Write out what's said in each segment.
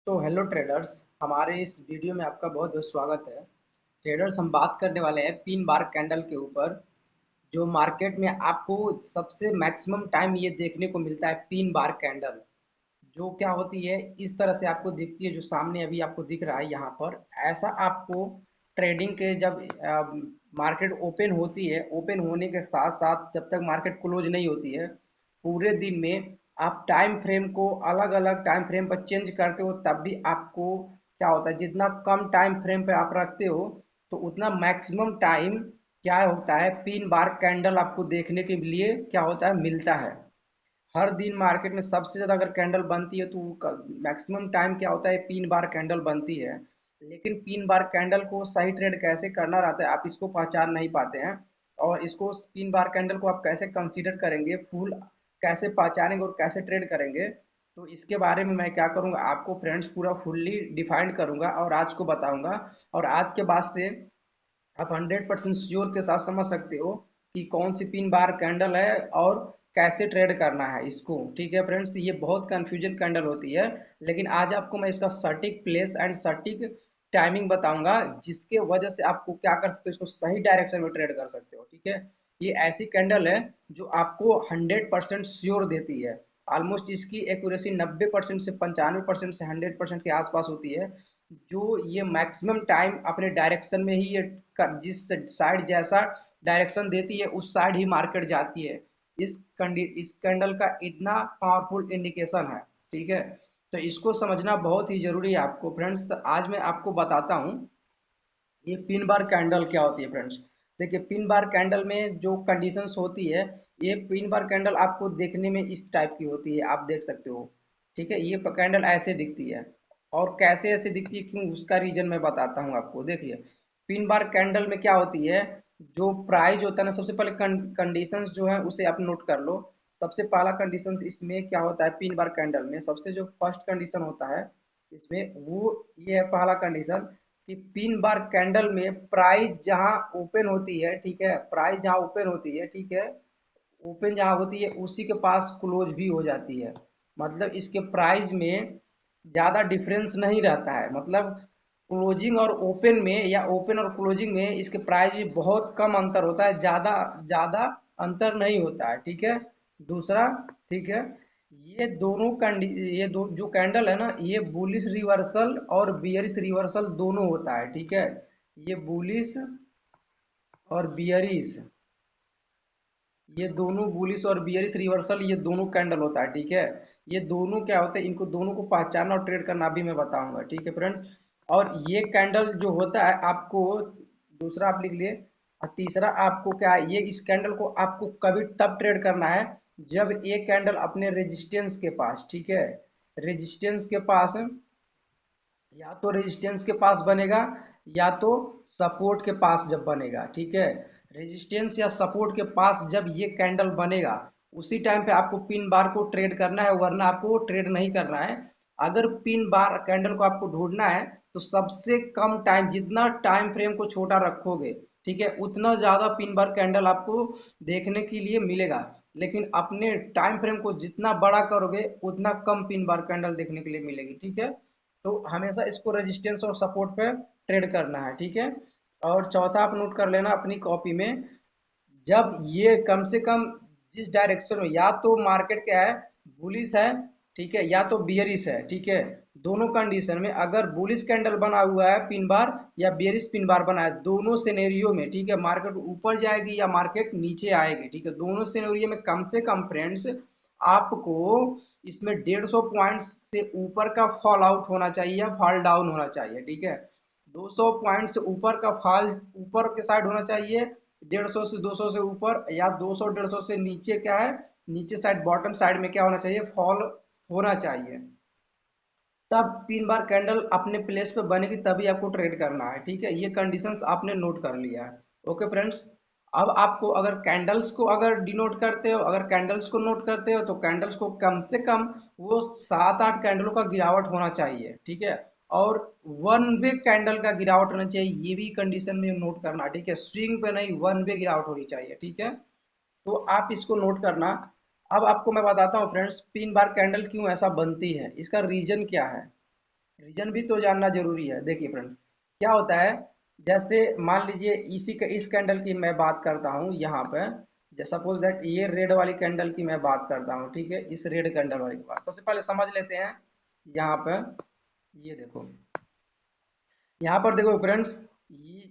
तो hello traders, हमारे इस वीडियो में आपका बहुत बहुत स्वागत है। ट्रेडर्स, हम बात करने वाले हैं पिन बार कैंडल के ऊपर। जो मार्केट में आपको सबसे मैक्सिमम टाइम ये देखने को मिलता है पिन बार कैंडल, जो क्या होती है इस तरह से आपको दिखती है, जो सामने अभी आपको दिख रहा है यहाँ पर। ऐसा आपको ट्रेडिंग के जब मार्केट ओपन होती है, ओपन होने के साथ साथ जब तक मार्केट क्लोज नहीं होती है, पूरे दिन में आप टाइम फ्रेम को अलग अलग टाइम फ्रेम पर चेंज करते हो, तब भी आपको क्या होता है, जितना कम टाइम फ्रेम पे आप रखते हो तो उतना मैक्सिमम टाइम क्या होता है पिन बार कैंडल आपको देखने के लिए क्या होता है मिलता है। हर दिन मार्केट में सबसे ज़्यादा अगर कैंडल बनती है तो मैक्सिमम टाइम क्या होता है पिन बार कैंडल बनती है। लेकिन पिन बार कैंडल को सही ट्रेड कैसे करना रहता है, आप इसको पहचान नहीं पाते हैं। और इसको पिन बार कैंडल को आप कैसे कंसीडर करेंगे, फुल कैसे पहचानेंगे और कैसे ट्रेड करेंगे, तो इसके बारे में मैं क्या करूँगा आपको फ्रेंड्स पूरा फुल्ली डिफाइंड करूँगा और आज को बताऊँगा। और आज के बाद से आप 100% श्योर के साथ समझ सकते हो कि कौन सी पिन बार कैंडल है और कैसे ट्रेड करना है इसको। ठीक है फ्रेंड्स, ये बहुत कंफ्यूजन कैंडल होती है, लेकिन आज आपको मैं इसका सटीक प्लेस एंड सटीक टाइमिंग बताऊंगा, जिसके वजह से आपको क्या कर सकते हो, इसको सही डायरेक्शन में ट्रेड कर सकते हो। ठीक है, ये ऐसी कैंडल है जो आपको 100% श्योर देती है। ऑलमोस्ट इसकी एक्यूरेसी 90% से 95% से 100% के आसपास होती है। जो ये मैक्सिमम टाइम अपने डायरेक्शन में ही ये जिस साइड जैसा डायरेक्शन देती है उस साइड ही मार्केट जाती है। इस कैंडल का इतना पावरफुल इंडिकेशन है। ठीक है, तो इसको समझना बहुत ही जरूरी है आपको फ्रेंड्स। तो आज मैं आपको बताता हूँ ये पिन बार कैंडल क्या होती है फ्रेंड्स। देखिए, पिन बार कैंडल में जो कंडीशंस होती है, ये पिन बार कैंडल आपको देखने में इस टाइप की होती है, आप देख सकते हो। ठीक है, ये कैंडल ऐसे दिखती है। और कैसे ऐसे दिखती है, क्यों, उसका रीजन मैं बताता हूँ आपको। देखिए, पिन बार कैंडल में क्या होती है, जो प्राइस होता है ना, सबसे पहले कंडीशंस जो है उसे आप नोट कर लो। सबसे पहला कंडीशंस इसमें क्या होता है, पिन बार कैंडल में सबसे जो फर्स्ट कंडीशन होता है इसमें, वो ये है पहला कंडीशन कि पिन बार कैंडल में प्राइस जहां ओपन होती है, ठीक है, प्राइस जहां ओपन होती है, ठीक है, ओपन जहां होती है उसी के पास क्लोज भी हो जाती है। मतलब इसके प्राइस में ज़्यादा डिफरेंस नहीं रहता है। मतलब क्लोजिंग और ओपन में या ओपन और क्लोजिंग में इसके प्राइस में बहुत कम अंतर होता है, ज़्यादा ज़्यादा अंतर नहीं होता है। ठीक है, दूसरा, ठीक है, ये दोनों कंडी ये दो जो कैंडल है ना, ये बुलिश रिवर्सल और बियरिश रिवर्सल दोनों होता है। ठीक है, ये बुलिश और बियरिश, ये दोनों बुलिश और बियरिश रिवर्सल, ये दोनों कैंडल होता है। ठीक है, ये दोनों क्या होता है, इनको दोनों को पहचानना और ट्रेड करना भी मैं बताऊंगा। ठीक है फ्रेंड, और ये कैंडल जो होता है आपको, दूसरा आप लिख लिए, और तीसरा आपको क्या है, ये इस कैंडल को आपको कभी तब ट्रेड करना है जब ये कैंडल अपने रेजिस्टेंस के पास, ठीक है, रेजिस्टेंस के पास, या तो रेजिस्टेंस के पास बनेगा या तो सपोर्ट के पास जब बनेगा। ठीक है, रेजिस्टेंस या सपोर्ट के पास जब ये कैंडल बनेगा, उसी टाइम पे आपको पिन बार को ट्रेड करना है, वरना आपको ट्रेड नहीं करना है। अगर पिन बार कैंडल को आपको ढूंढना है तो सबसे कम टाइम, जितना टाइम फ्रेम को छोटा रखोगे, ठीक है, उतना ज्यादा पिन बार कैंडल आपको देखने के लिए मिलेगा। लेकिन अपने टाइम फ्रेम को जितना बड़ा करोगे उतना कम पिन बार कैंडल देखने के लिए मिलेगी। ठीक है, तो हमेशा इसको रेजिस्टेंस और सपोर्ट पे ट्रेड करना है। ठीक है, और चौथा आप नोट कर लेना अपनी कॉपी में, जब ये कम से कम जिस डायरेक्शन में, या तो मार्केट क्या है, बुलिश है, ठीक है, या तो बियरिश है। ठीक है, दोनों कंडीशन में अगर बुलिश कैंडल बना हुआ है पिन बार या बियरिश पिन बार बना है, दोनों सिनेरियो में, ठीक है, मार्केट ऊपर जाएगी या मार्केट नीचे आएगी। ठीक है, दोनों सिनेरियो में कम से कम फ्रेंड्स आपको इसमें 150 पॉइंट से ऊपर का फॉल आउट होना चाहिए या फॉल डाउन होना चाहिए। ठीक है, 200 पॉइंट से ऊपर का फॉल ऊपर के साइड होना चाहिए, 150 से 200 से ऊपर, या 200 150 से नीचे क्या है, नीचे साइड बॉटम साइड में क्या होना चाहिए, फॉल होना चाहिए। तब पिन बार कैंडल अपने प्लेस पे बनेगी, तभी आपको ट्रेड करना है। ठीक है, ये कंडीशंस आपने नोट कर लिया है। ओके फ्रेंड्स, अब आपको अगर कैंडल्स को अगर डिनोट करते हो, अगर कैंडल्स को नोट करते हो, तो कैंडल्स को कम से कम वो 7-8 कैंडलों का गिरावट होना चाहिए। ठीक है, और वन वे कैंडल का गिरावट होना चाहिए, ये भी कंडीशन में नोट करना। ठीक है, स्ट्रिंग पे नहीं, वन वे गिरावट होनी चाहिए। ठीक है, तो आप इसको नोट करना। अब आपको मैं बताता हूँ फ्रेंड्स, पिन बार कैंडल क्यों ऐसा बनती है, इसका रीजन क्या है। रीजन भी तो जानना जरूरी है। देखिए फ्रेंड, क्या होता है, जैसे मान लीजिए इसी का इस कैंडल की मैं बात करता हूँ यहाँ पे, सपोज दैट ये रेड वाली कैंडल की मैं बात करता हूँ, ठीक है, इस रेड कैंडल वाली की बात सबसे पहले समझ लेते हैं। यहाँ पे ये देखो, यहाँ पर देखो फ्रेंड्स,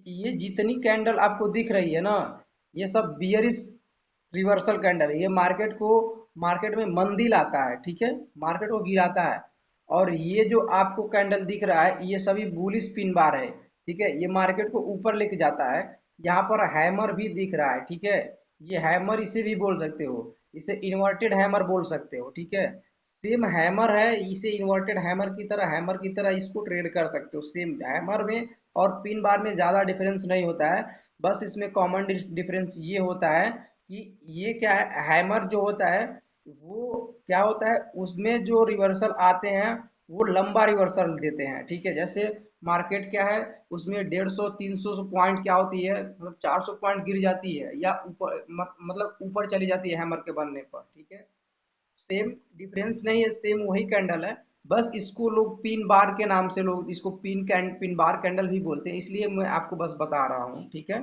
ये जितनी कैंडल आपको दिख रही है ना, ये सब बियरिश रिवर्सल कैंडल है। ये मार्केट में मंदी लाता है, ठीक है, मार्केट को गिराता है। और ये जो आपको कैंडल दिख रहा है, ये सभी बुलिश पिन बार है, ठीक है, ये मार्केट को ऊपर लेके जाता है। यहाँ पर हैमर भी दिख रहा है, ठीक है, ये हैमर इसे भी बोल सकते हो, इसे इन्वर्टेड हैमर बोल सकते हो, ठीक है। सेम हैमर है, इसे इन्वर्टेड हैमर की तरह इसको ट्रेड कर सकते हो। सेम हैमर में और पिन बार में ज़्यादा डिफरेंस नहीं होता है। बस इसमें कॉमन डिफरेंस ये होता है कि ये क्या है, हैमर जो होता है वो क्या होता है, उसमें जो रिवर्सल आते हैं वो लंबा रिवर्सल देते हैं, ठीक है। जैसे मार्केट क्या है, उसमें 150-300 पॉइंट क्या होती है, मतलब 400 पॉइंट गिर जाती है या ऊपर मतलब ऊपर चली जाती है हैमर के बनने पर, ठीक है। सेम डिफरेंस नहीं है, सेम वही कैंडल है। बस इसको लोग पिन बार के नाम से लोग इसको पिन बार कैंडल भी बोलते हैं, इसलिए मैं आपको बस बता रहा हूँ, ठीक है।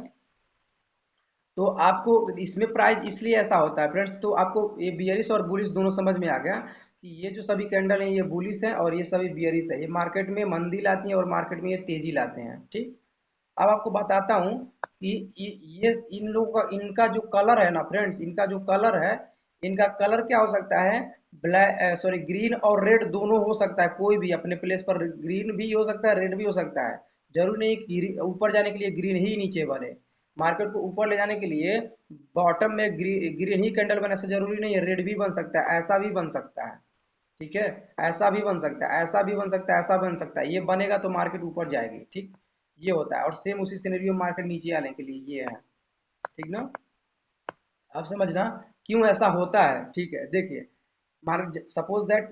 तो आपको इसमें प्राइस इसलिए ऐसा होता है फ्रेंड्स, तो आपको ये बियरिश और बुलिश दोनों समझ में आ गया कि ये जो सभी कैंडल हैं ये बुलिश है और ये सभी बियरिश है। ये मार्केट में मंदी लाती हैं और मार्केट में ये तेजी लाते हैं, ठीक। अब आपको बताता हूँ कि ये इन लोगों का इनका जो कलर है ना फ्रेंड्स, इनका जो कलर है, इनका कलर क्या हो सकता है, ब्लैक सॉरी ग्रीन और रेड दोनों हो सकता है। कोई भी अपने प्लेस पर ग्रीन भी हो सकता है, रेड भी हो सकता है। जरूरी नहीं कि ऊपर जाने के लिए ग्रीन ही नीचे बने। मार्केट को ऊपर ले जाने के लिए बॉटम में ग्रीन ही कैंडल बने, ऐसा जरूरी नहीं है, रेड भी बन सकता है, ऐसा भी बन सकता है, ठीक है। ऐसा भी बन सकता है, ऐसा भी बन सकता है, ऐसा बन सकता है, ये बनेगा तो मार्केट ऊपर जाएगी, ठीक। ये होता है। और सेम उसी सिनेरियो मार्केट नीचे आने के लिए ये है, ठीक ना। अब समझना क्यों ऐसा होता है, ठीक है। देखिए, मार्केट सपोज दैट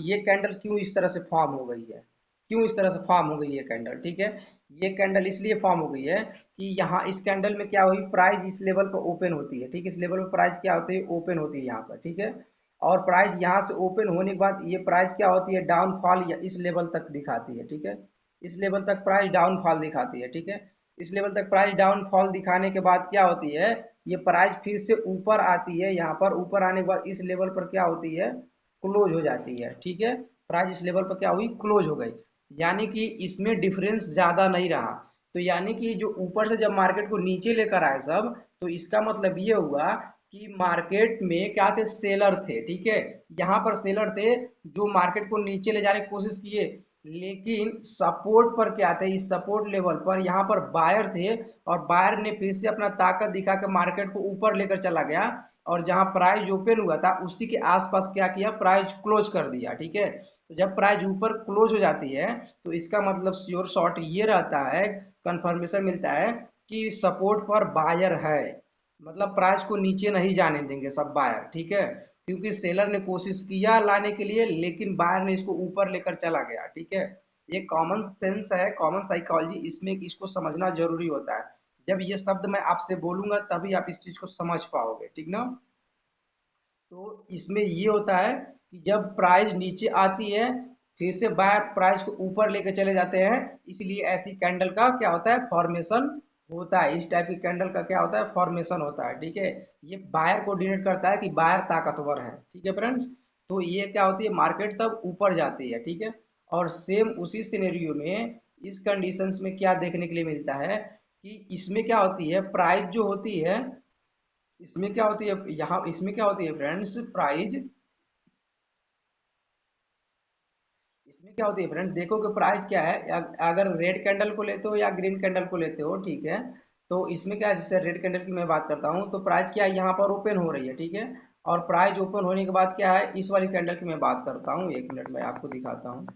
ये कैंडल क्यों इस तरह से फॉर्म हो गई है, क्यों इस तरह से फॉर्म हो गई है कैंडल, ठीक है। ये कैंडल इसलिए फॉर्म हो गई है कि यहाँ इस कैंडल में क्या हुई, प्राइस इस लेवल पर ओपन होती है, ठीक है। इस लेवल पर प्राइस क्या होती है, ओपन होती है यहाँ पर, ठीक है। और प्राइस यहाँ से ओपन होने के बाद ये प्राइस क्या होती है, डाउनफॉल या इस लेवल तक दिखाती है, ठीक है। इस लेवल तक प्राइस डाउनफॉल दिखाती है, ठीक है। इस लेवल तक प्राइस डाउनफॉल दिखाने के बाद क्या होती है, ये प्राइस फिर से ऊपर आती है। यहाँ पर ऊपर आने के बाद इस लेवल पर क्या होती है, क्लोज हो जाती है, ठीक है। प्राइस इस लेवल पर क्या हुई, क्लोज हो गई। यानी कि इसमें डिफरेंस ज्यादा नहीं रहा। तो यानी कि जो ऊपर से जब मार्केट को नीचे लेकर आए सब, तो इसका मतलब ये हुआ कि मार्केट में क्या थे, सेलर थे, ठीक है। यहाँ पर सेलर थे जो मार्केट को नीचे ले जाने की कोशिश किए, लेकिन सपोर्ट पर क्या थे, इस सपोर्ट लेवल पर यहाँ पर बायर थे। और बायर ने फिर से अपना ताकत दिखा के मार्केट को ऊपर लेकर चला गया। और जहां प्राइस ओपन हुआ था उसी के आसपास क्या किया, प्राइस क्लोज कर दिया, ठीक है। तो जब प्राइस ऊपर क्लोज हो जाती है तो इसका मतलब श्योर शॉट ये रहता है, कंफर्मेशन मिलता है कि सपोर्ट पर बायर है। मतलब प्राइस को नीचे नहीं जाने देंगे सब बायर, ठीक है। क्योंकि सेलर ने कोशिश किया लाने के लिए, लेकिन बायर ने इसको ऊपर लेकर चला गया, ठीक है। ये कॉमन सेंस है, कॉमन साइकोलॉजी, इसमें इसको समझना जरूरी होता है। जब ये शब्द मैं आपसे बोलूंगा तभी आप इस चीज को समझ पाओगे, ठीक ना। तो इसमें ये होता है कि जब प्राइस नीचे आती है, फिर से बायर प्राइस को ऊपर लेके चले जाते हैं, इसलिए ऐसी कैंडल का क्या होता है, फॉर्मेशन होता है। इस टाइप की कैंडल का क्या होता है, फॉर्मेशन होता है, ठीक है। ये बायर को डिनोट करता है कि बायर ताकतवर है, ठीक है फ्रेंड्स। तो ये क्या होती है, मार्केट तब ऊपर जाती है, ठीक है। और सेम उसी सिनेरियो में इस कंडीशंस में क्या देखने के लिए मिलता है कि इसमें क्या होती है, प्राइस जो होती है, इसमें क्या होती है, यहाँ इसमें क्या होती है फ्रेंड्स, प्राइस इसमें क्या होती है फ्रेंड्स, देखो कि प्राइस क्या है, अगर रेड कैंडल को लेते हो या ग्रीन कैंडल को लेते हो, ठीक है। तो इसमें क्या है, जैसे रेड कैंडल की मैं बात करता हूँ तो प्राइस क्या है, यहाँ पर ओपन हो रही है, ठीक है। और प्राइस ओपन होने के बाद क्या है, इस वाली कैंडल की मैं बात करता हूँ, एक मिनट में आपको दिखाता हूँ,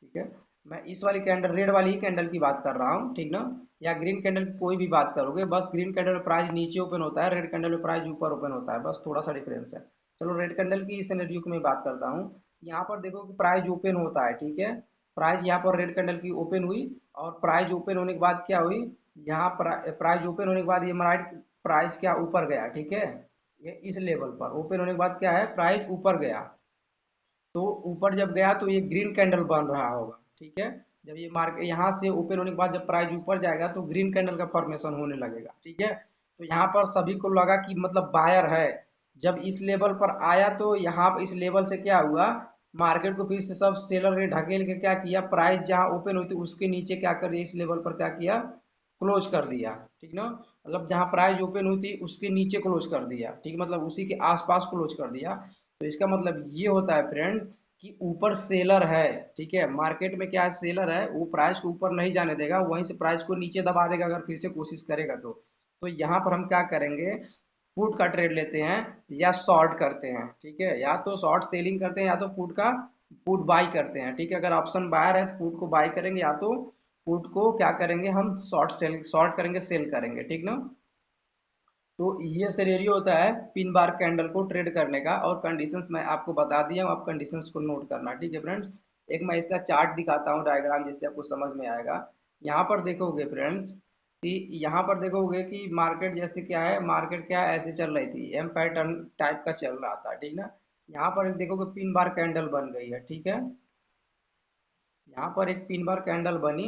ठीक है। मैं इस वाली कैंडल रेड वाली ही कैंडल की बात कर रहा हूँ, ठीक ना। या ग्रीन कैंडल की कोई भी बात करोगे, बस ग्रीन कैंडल में प्राइस नीचे ओपन होता है, रेड कैंडल में प्राइस ऊपर ओपन होता है, बस थोड़ा सा डिफरेंस है। चलो रेड कैंडल की इस सिनेरियो की मैं बात करता हूँ। यहाँ पर देखो कि प्राइस ओपन होता है, ठीक है। प्राइस यहाँ पर रेड कैंडल की ओपन हुई, और प्राइस ओपन होने के बाद क्या हुई, यहाँ प्राइस ओपन होने के बाद ये मार्केट प्राइस क्या ऊपर गया, ठीक है। ये इस लेवल पर ओपन होने के बाद क्या है, प्राइस ऊपर गया। तो ऊपर जब गया तो ये ग्रीन कैंडल बन रहा होगा, ठीक है। जब ये मार्केट यहाँ से ओपन होने के बाद जब प्राइस ऊपर जाएगा तो ग्रीन कैंडल का फॉर्मेशन होने लगेगा, ठीक है। तो यहाँ पर सभी को लगा कि मतलब बायर है। जब इस लेवल पर आया तो यहाँ पर इस लेवल से क्या हुआ, मार्केट को फिर से सब सेलर ने ढकेल के क्या किया, प्राइस जहाँ ओपन हुई थी उसके नीचे क्या कर दिया, इस लेवल पर क्या किया, क्लोज कर दिया, ठीक ना। मतलब जहाँ प्राइस ओपन हुई थी उसके नीचे क्लोज कर दिया, ठीक, मतलब उसी के आसपास क्लोज कर दिया। तो इसका मतलब ये होता है फ्रेंड कि ऊपर सेलर है, ठीक है। मार्केट में क्या है, सेलर है, वो प्राइस को ऊपर नहीं जाने देगा, वहीं से प्राइस को नीचे दबा देगा अगर फिर से कोशिश करेगा तो यहाँ पर हम क्या करेंगे, पुट का ट्रेड लेते हैं या शॉर्ट करते हैं, ठीक है। या तो शॉर्ट सेलिंग करते हैं या तो पुट बाई करते हैं, ठीक है। अगर ऑप्शन बायर है तो पुट को बाई करेंगे या तो पुट को क्या करेंगे, हम शॉर्ट करेंगे, सेल करेंगे, ठीक ना। तो ये सिनेरियो होता है पिन बार कैंडल को ट्रेड करने का, और कंडीशंस मैं आपको बता दिया हूँ, आप कंडीशंस को नोट करना, ठीक है फ्रेंड्स। एक मैं इसका चार्ट दिखाता हूँ, डायग्राम, जिससे आपको समझ में आएगा। यहाँ पर देखोगे फ्रेंड्स कि यहाँ पर देखोगे कि मार्केट जैसे क्या है, मार्केट क्या है, ऐसे चल रही थी, एम पैटर्न टाइप का चल रहा था, ठीक ना। यहाँ पर देखोगे पिन बार कैंडल बन गई है, ठीक है। यहाँ पर एक पिन बार कैंडल बनी।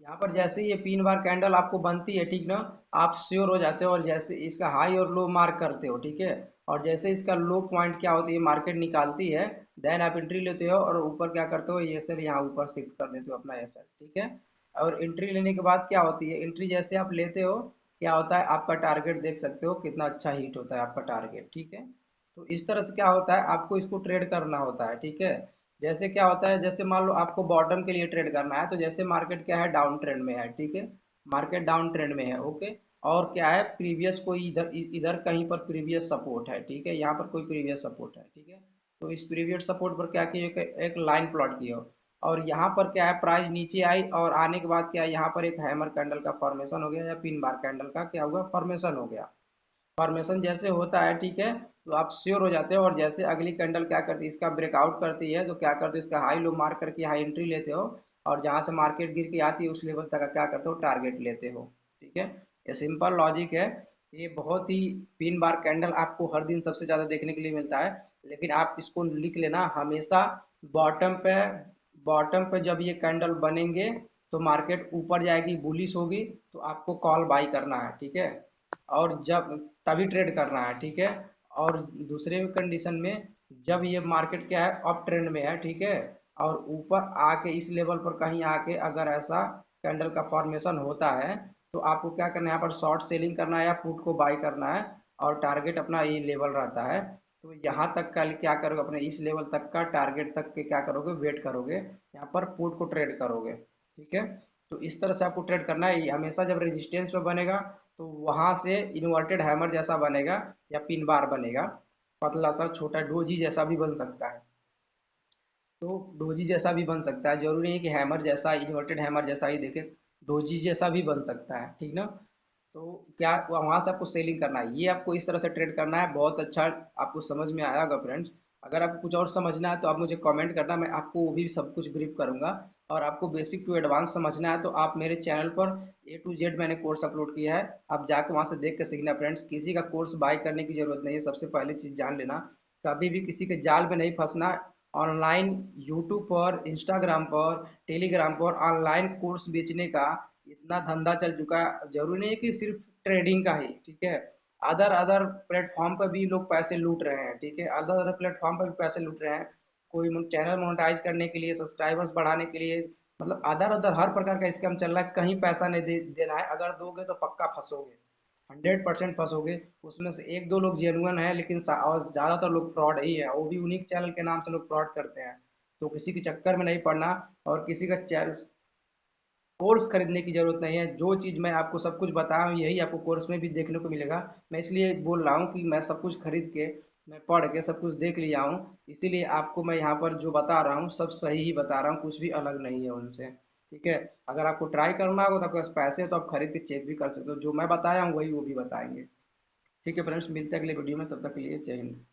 यहाँ पर जैसे ये पिन बार कैंडल आपको बनती है, ठीक ना, आप श्योर हो जाते हो और जैसे इसका हाई और लो मार्क करते हो, ठीक है। और जैसे इसका लो पॉइंट क्या होती है, मार्केट निकालती है, देन आप एंट्री लेते हो और ऊपर क्या करते हो, ये सर यहाँ ऊपर शिफ्ट कर देते हो अपना ऐसा, ठीक है। और एंट्री लेने के बाद क्या होती है, एंट्री जैसे आप लेते हो क्या होता है, आपका टारगेट देख सकते हो कितना अच्छा हिट होता है आपका टारगेट, ठीक है। तो इस तरह से क्या होता है, आपको इसको ट्रेड करना होता है, ठीक है। जैसे क्या होता है, जैसे मान लो आपको बॉटम के लिए ट्रेड करना है, तो जैसे मार्केट क्या है, डाउन ट्रेंड में है, ठीक है। मार्केट डाउन ट्रेंड में है, ओके। और क्या है, प्रीवियस कोई इधर इधर कहीं पर प्रीवियस सपोर्ट है, ठीक है, यहाँ पर कोई प्रीवियस सपोर्ट है, ठीक है। तो इस प्रीवियस सपोर्ट पर क्या किया, एक लाइन प्लॉट किया। और यहाँ पर क्या है, प्राइस नीचे आई और आने के बाद क्या है, यहाँ पर एक हैमर कैंडल का फॉर्मेशन हो गया या पिन बार कैंडल का क्या हुआ, फॉर्मेशन हो गया। फॉर्मेशन जैसे होता है, ठीक है, तो आप श्योर हो जाते हो। और जैसे अगली कैंडल क्या करती है, इसका ब्रेकआउट करती है, तो क्या करते हो, इसका हाई लो मार्क करके यहाँ एंट्री लेते हो। और जहाँ से मार्केट गिर के आती है उस लेवल तक का क्या करते हो, टारगेट लेते हो, ठीक है। ये सिंपल लॉजिक है। ये बहुत ही, पिन बार कैंडल आपको हर दिन सबसे ज़्यादा देखने के लिए मिलता है, लेकिन आप इसको लिख लेना हमेशा। बॉटम पे बॉटम पे जब ये कैंडल बनेंगे तो मार्केट ऊपर जाएगी, बुलिश होगी, तो आपको कॉल बाई करना है, ठीक है। और जब तभी ट्रेड करना है, ठीक है। और दूसरे कंडीशन में जब ये मार्केट क्या है, अप ट्रेंड में है, ठीक है, और ऊपर आके इस लेवल पर कहीं आके अगर ऐसा कैंडल का फॉर्मेशन होता है, तो आपको क्या करना है, यहाँ पर शॉर्ट सेलिंग करना है या पुट को बाई करना है। और टारगेट अपना ये लेवल रहता है, तो यहाँ तक का क्या करोगे, अपने इस लेवल तक का टारगेट तक के क्या करोगे, वेट करोगे, यहाँ पर पुट को ट्रेड करोगे, ठीक है। तो इस तरह से आपको ट्रेड करना है। ये हमेशा जब रेजिस्टेंस पे बनेगा तो वहां से इन्वर्टेड हैमर जैसा बनेगा या पिन बार बनेगा, पतला सा छोटा डोजी जैसा भी बन सकता है। तो डोजी जैसा भी बन सकता है, जरूरी नहीं कि हैमर जैसा, इन्वर्टेड हैमर जैसा ही देखे, डोजी जैसा भी बन सकता है, ठीक ना। तो क्या वहां से आपको सेलिंग करना है, ये आपको इस तरह से ट्रेड करना है, बहुत अच्छा। आपको समझ में आया होगा फ्रेंड्स। अगर आपको कुछ और समझना है तो आप मुझे कमेंट करना, मैं आपको वो भी सब कुछ ब्रीफ करूंगा। और आपको बेसिक टू एडवांस समझना है तो आप मेरे चैनल पर A to Z मैंने कोर्स अपलोड किया है, आप जाकर वहां से देख के सीखना फ्रेंड्स। किसी का कोर्स बाय करने की जरूरत नहीं है, सबसे पहले चीज जान लेना, कभी भी किसी के जाल में नहीं फंसना। ऑनलाइन यूट्यूब पर, इंस्टाग्राम पर, टेलीग्राम पर ऑनलाइन कोर्स बेचने का इतना धंधा चल चुका है, जरूरी नहीं है कि सिर्फ ट्रेडिंग का ही, ठीक है। अदर अदर प्लेटफॉर्म पर भी लोग पैसे लूट रहे हैं, ठीक है, अदर अदर प्लेटफॉर्म पर भी पैसे लूट रहे हैं। कोई चैनल मोनेटाइज करने के लिए, सब्सक्राइबर्स बढ़ाने के लिए, मतलब अदर अदर हर प्रकार का स्कैम चल रहा है। कहीं पैसा नहीं देना है, अगर दोगे तो पक्का फंसोगे, 100% फंसोगे। उसमें से एक दो लोग जेनुअन है, लेकिन और ज्यादातर लोग फ्रॉड ही है, वो भी उन्हीं चैनल के नाम से लोग फ्रॉड करते हैं। तो किसी के चक्कर में नहीं पड़ना, और किसी का कोर्स खरीदने की जरूरत नहीं है। जो चीज़ मैं आपको सब कुछ बताया हूँ यही आपको कोर्स में भी देखने को मिलेगा। मैं इसलिए बोल रहा हूँ कि मैं सब कुछ खरीद के, मैं पढ़ के सब कुछ देख लिया हूँ, इसीलिए आपको मैं यहाँ पर जो बता रहा हूँ सब सही ही बता रहा हूँ, कुछ भी अलग नहीं है उनसे, ठीक है। अगर आपको ट्राई करना होगा तो आपके पास पैसे है तो आप खरीद के चेक भी कर सकते हो, जो मैं बताया हूँ वही वो भी बताएंगे। ठीक है फ्रेंड्स, मिलते हैं अगले वीडियो में, तब तक के लिए जय हिंद।